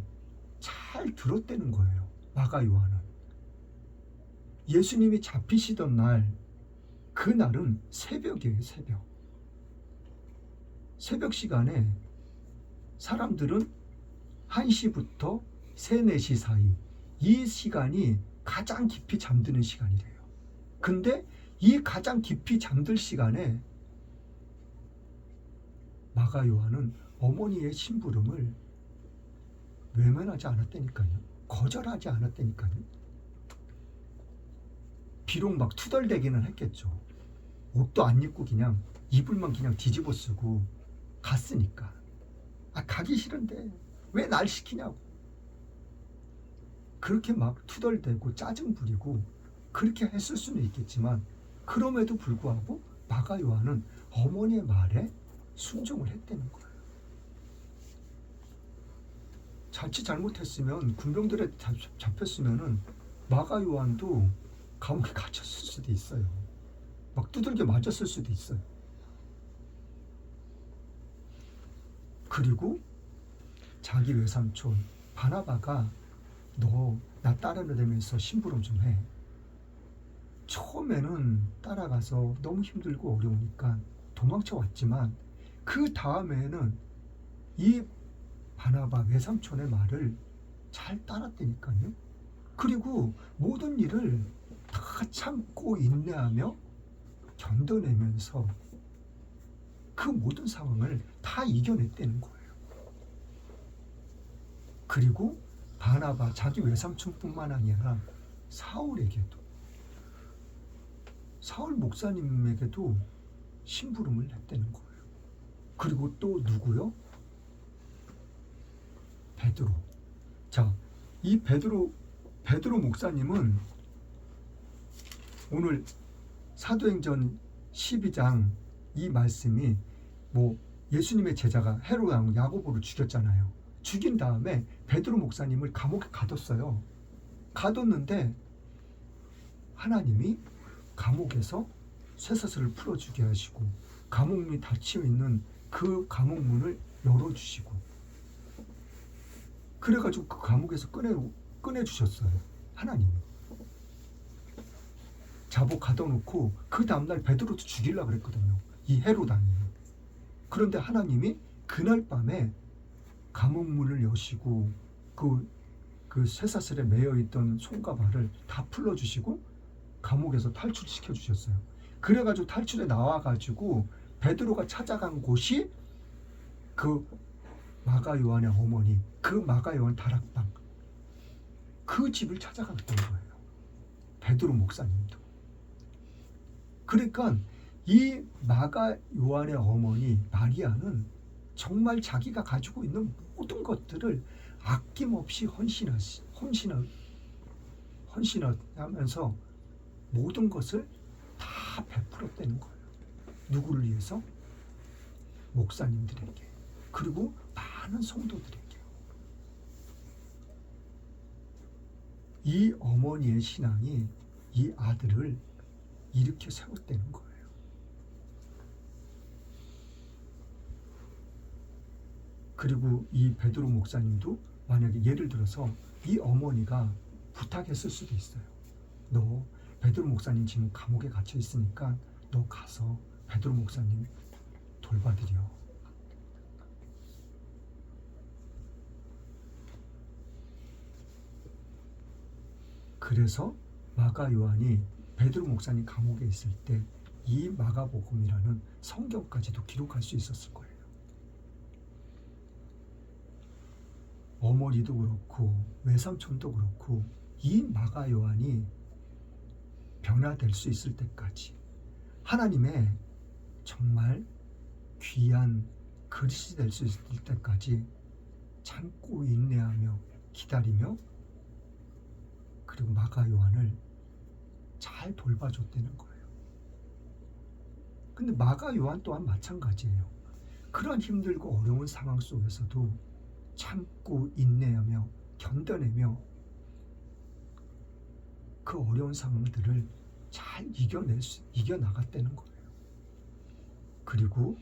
잘 들었다는 거예요. 마가 요한은. 예수님이 잡히시던 날, 그날은 새벽이에요, 새벽. 새벽 시간에 사람들은 1시부터 3, 4시 사이, 이 시간이 가장 깊이 잠드는 시간이래요. 근데 이 가장 깊이 잠들 시간에 마가 요한은 어머니의 심부름을 외면하지 않았다니까요. 거절하지 않았다니까요. 비록 막 투덜대기는 했겠죠. 옷도 안 입고 그냥 이불만 그냥 뒤집어 쓰고 갔으니까. 가기 싫은데 왜 날 시키냐고. 그렇게 막 투덜대고 짜증 부리고 그렇게 했을 수는 있겠지만, 그럼에도 불구하고 마가 요한은 어머니의 말에 순종을 했다는 거예요. 자칫 잘못했으면, 군병들에 잡혔으면은 마가 요한도 감옥에 갇혔을 수도 있어요. 막 두들겨 맞았을 수도 있어요. 그리고 자기 외삼촌 바나바가 너 나 따라다니면서 심부름 좀 해. 처음에는 따라가서 너무 힘들고 어려우니까 도망쳐 왔지만, 그 다음에는 이 바나바 외삼촌의 말을 잘 따랐다니까요. 그리고 모든 일을 다 참고 인내하며 견뎌내면서 그 모든 상황을 다 이겨냈다는 거예요. 그리고 바나바 자기 외삼촌뿐만 아니라 사울 목사님에게도 심부름을 했다는 거예요. 그리고 또 누구요? 베드로. 자, 이 베드로 목사님은 오늘 사도행전 12장 이 말씀이 예수님의 제자가 헤롯 왕 야고보를 죽였잖아요. 죽인 다음에 베드로 목사님을 감옥에 가뒀어요. 가뒀는데 하나님이 감옥에서 쇠사슬을 풀어주게 하시고 감옥문이 닫혀 있는 그 감옥문을 열어주시고, 그래가지고 그 감옥에서 꺼내주셨어요. 하나님이. 자복 가둬놓고 그 다음날 베드로도 죽이려고 그랬거든요. 이 헤롯 왕이. 그런데 하나님이 그날 밤에 감옥문을 여시고 그 쇠사슬에 매여있던 손과 발을 다 풀어주시고 감옥에서 탈출시켜 주셨어요. 그래가지고 탈출에 나와가지고 베드로가 찾아간 곳이 그 마가 요한의 어머니, 그 마가 요한 다락방, 그 집을 찾아갔던 거예요. 베드로 목사님도. 그러니까 이 마가 요한의 어머니 마리아는 정말 자기가 가지고 있는 모든 것들을 아낌없이 헌신하면서 모든 것을 다 베풀었다는 거예요. 누구를 위해서? 목사님들에게, 그리고 많은 성도들에게. 이 어머니의 신앙이 이 아들을 일으켜 세웠다는 거예요. 그리고 이 베드로 목사님도 만약에 예를 들어서 이 어머니가 부탁했을 수도 있어요. 너 베드로 목사님 지금 감옥에 갇혀 있으니까 너 가서 베드로 목사님 돌봐드려. 그래서 마가 요한이 베드로 목사님 감옥에 있을 때 이 마가복음이라는 성경까지도 기록할 수 있었을 거예요. 어머니도 그렇고 외삼촌도 그렇고 이 마가 요한이 변화될 수 있을 때까지, 하나님의 정말 귀한 그릇이 될 수 있을 때까지 참고 인내하며 기다리며, 그리고 마가 요한을 잘 돌봐줬다는 거예요. 근데 마가 요한 또한 마찬가지예요. 그런 힘들고 어려운 상황 속에서도 참고 인내하며 견뎌내며 그 어려운 상황들을 잘 이겨나갔다는 거예요. 그리고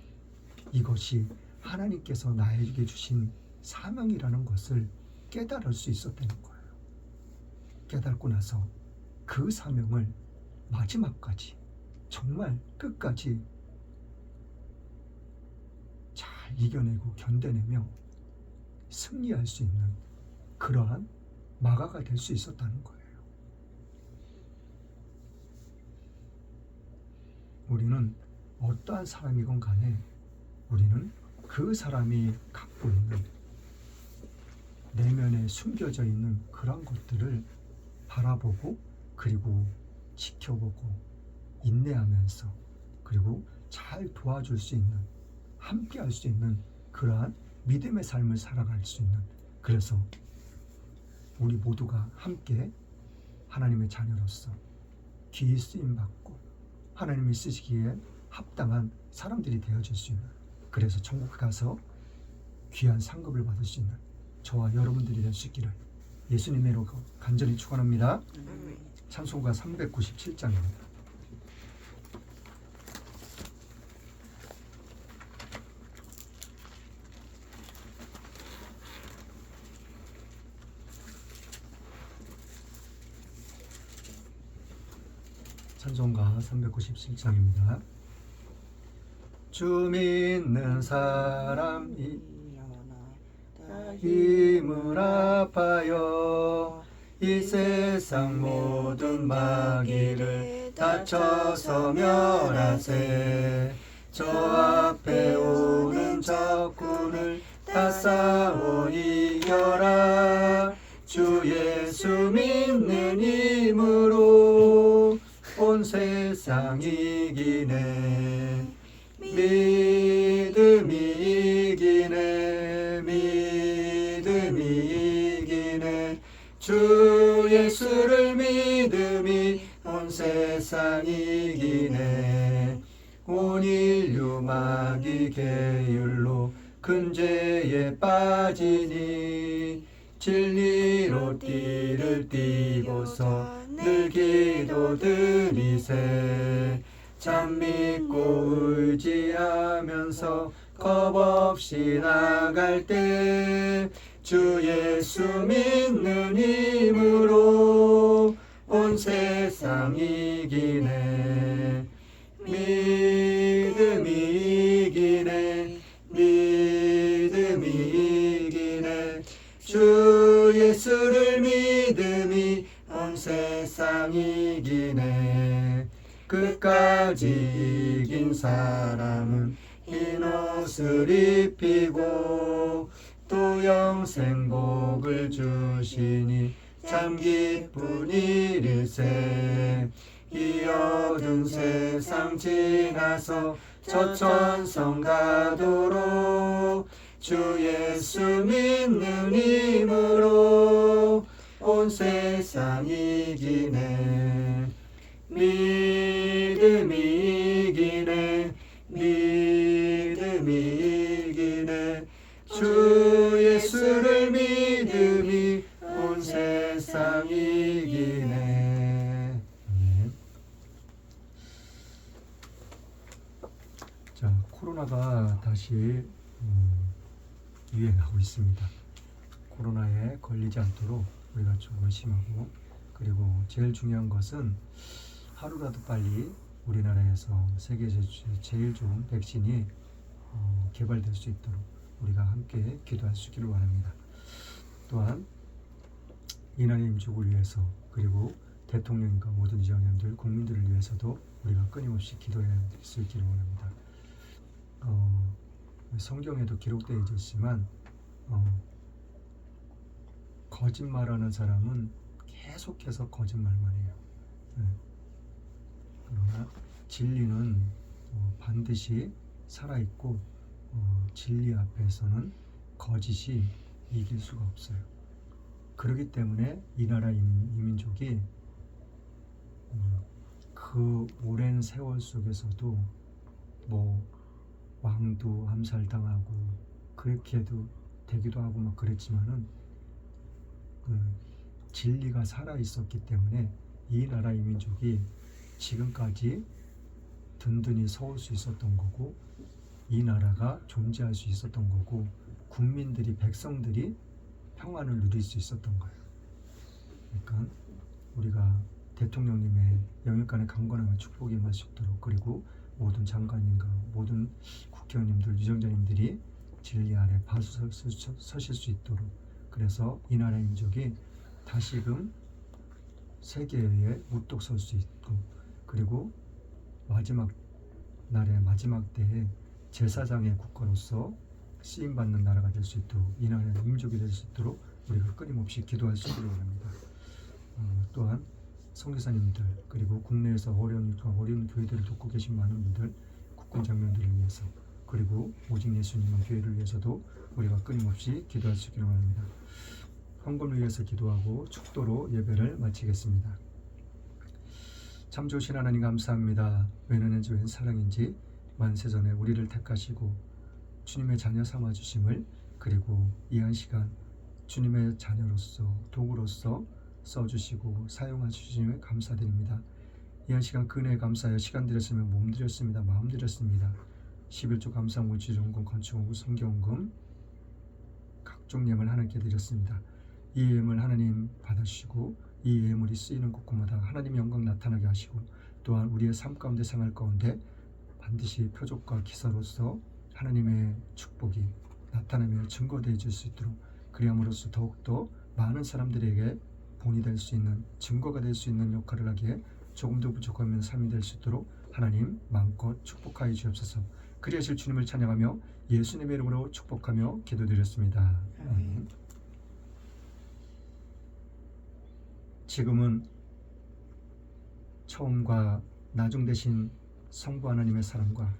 이것이 하나님께서 나에게 주신 사명이라는 것을 깨달을 수 있었다는 거예요. 깨닫고 나서 그 사명을 마지막까지 정말 끝까지 잘 이겨내고 견뎌내며 승리할 수 있는 그러한 마가가 될 수 있었다는 거예요. 우리는 어떠한 사람이건 간에 우리는 그 사람이 갖고 있는 내면에 숨겨져 있는 그런 것들을 바라보고 그리고 지켜보고 인내하면서 그리고 잘 도와줄 수 있는 함께 할 수 있는 그러한 믿음의 삶을 살아갈 수 있는, 그래서 우리 모두가 함께 하나님의 자녀로서 귀히 쓰임받고 하나님이 쓰시기에 합당한 사람들이 되어질 수 있는, 그래서 천국에 가서 귀한 상급을 받을 수 있는 저와 여러분들이 될 수 있기를 예수님의 이름으로 간절히 축원합니다. 찬송가 397장입니다. 찬송가 397장입니다. 주 믿는 사람이 힘을 아파요. 이 세상 모든 마귀를 다쳐서 멸하세. 저 앞에 오는 적군을 다 싸워 이겨라. 주 예수 믿는 힘으로 온 세상 이기네. 믿음이 이기네. 믿음이 이기네. 주 예수를 믿음이 온 세상 이기네. 온 인류 마귀 계율로 큰 죄에 빠지니 진리로 띠를 띠고서 늘 기도드리세. 참 믿고 의지하면서 겁없이 나갈 때 주 예수 믿는 힘으로 온 세상 이기네. 믿음이 이기네. 믿음이 이기네. 주 예수를 믿음이 온 세상 이기네. 끝까지 이긴 사람은 흰 옷을 입히고 또 영생 복을 주시니 참 기쁜 일일세. 이 어두운 세상 지나서 저 천성 가도록 주 예수 믿는 힘으로 온 세상 이기네. 믿음이 이기네. 믿음이 이기네. 주 예수를 믿음이 온 세상 이기네. 자, 코로나가 다시 유행하고 있습니다. 코로나에 걸리지 않도록 우리가 조심하고, 그리고 제일 중요한 것은 하루라도 빨리 우리나라에서 세계에서 제일 좋은 백신이 개발될 수 있도록 우리가 함께 기도할 수 있기를 원합니다. 또한 이 나라의 민족을 위해서, 그리고 대통령과 모든 이정현들 국민들을 위해서도 우리가 끊임없이 기도해야 될 수 있기를 원합니다. 성경에도 기록되어 있지만 거짓말하는 사람은 계속해서 거짓말만 해요. 그러나 진리는 반드시 살아있고 진리 앞에서는 거짓이 이길 수가 없어요. 그렇기 때문에 이 나라 이민족이 그 오랜 세월 속에서도 뭐 왕도 암살당하고 그렇게도 되기도 하고 막 그랬지만은 그 진리가 살아 있었기 때문에 이 나라 이 민족이 지금까지 든든히 서올 수 있었던 거고, 이 나라가 존재할 수 있었던 거고, 국민들이 백성들이 평안을 누릴 수 있었던 거예요. 그러니까 우리가 대통령님의 영육간의 강건함과 축복이 임할 수 있도록, 그리고 모든 장관님과 모든 국회의원님들, 유정자님들이 진리 아래 바수 서실 수 있도록, 그래서 이 나라의 민족이 다시금 세계에 우뚝 설 수 있고, 그리고 마지막 날의 마지막 때에 제사장의 국가로서 쓰임받는 나라가 될 수 있도록, 이 나라의 민족이 될 수 있도록 우리가 끊임없이 기도할 수 있기를 원합니다. 또한 선교사님들, 그리고 국내에서 어려운 교회들을 돕고 계신 많은 분들, 국군 장병들을 위해서, 그리고 오직 예수님의 교회를 위해서도 우리가 끊임없이 기도할 수 있기를 원합니다. 헌금을 위해서 기도하고 축도로 예배를 마치겠습니다. 참 좋으신 하나님 감사합니다. 웬 은혜인지 웬 사랑인지 만세전에 우리를 택하시고 주님의 자녀 삼아주심을, 그리고 이 한 시간 주님의 자녀로서 도구로서 써주시고 사용하시심에 감사드립니다. 이 한 시간 그 은혜에 감사하여 시간 드렸으며 몸 드렸습니다. 마음 드렸습니다. 11조 감사 물질 헌금 건축헌금 성경헌금 각종 예물 하나님께 드렸습니다. 이 예물 하나님 받으시고 이 예물이 쓰이는 곳곳마다 하나님의 영광 나타나게 하시고, 또한 우리의 삶 가운데 생활 가운데 반드시 표적과 기사로서 하나님의 축복이 나타나며 증거되어 줄 수 있도록, 그리함으로써 더욱더 많은 사람들에게 본이 될 수 있는, 증거가 될 수 있는 역할을 하기에 조금도 부족하면 삶이 될 수 있도록 하나님 마음껏 축복하여 주옵소서. 그리하실 주님을 찬양하며 예수님의 이름으로 축복하며 기도드렸습니다. 아멘. 지금은 처음과 나중 되신 성부 하나님의 사랑과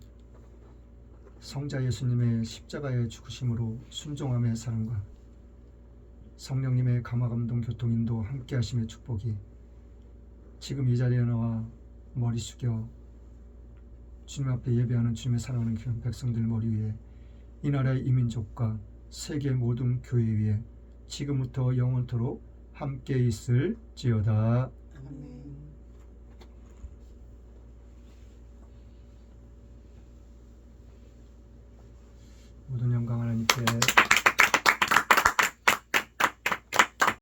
성자 예수님의 십자가의 죽으심으로 순종함의 사랑과 성령님의 감화감동 교통인도 함께 하심의 축복이 지금 이 자리에 나와 머리 숙여 주님 앞에 예배하는 주님의 사랑하는 귀한 백성들 머리 위에, 이 나라의 이민족과 세계 모든 교회 위에 지금부터 영원토록 함께 있을지어다. 아멘. 모든 영광 하나님께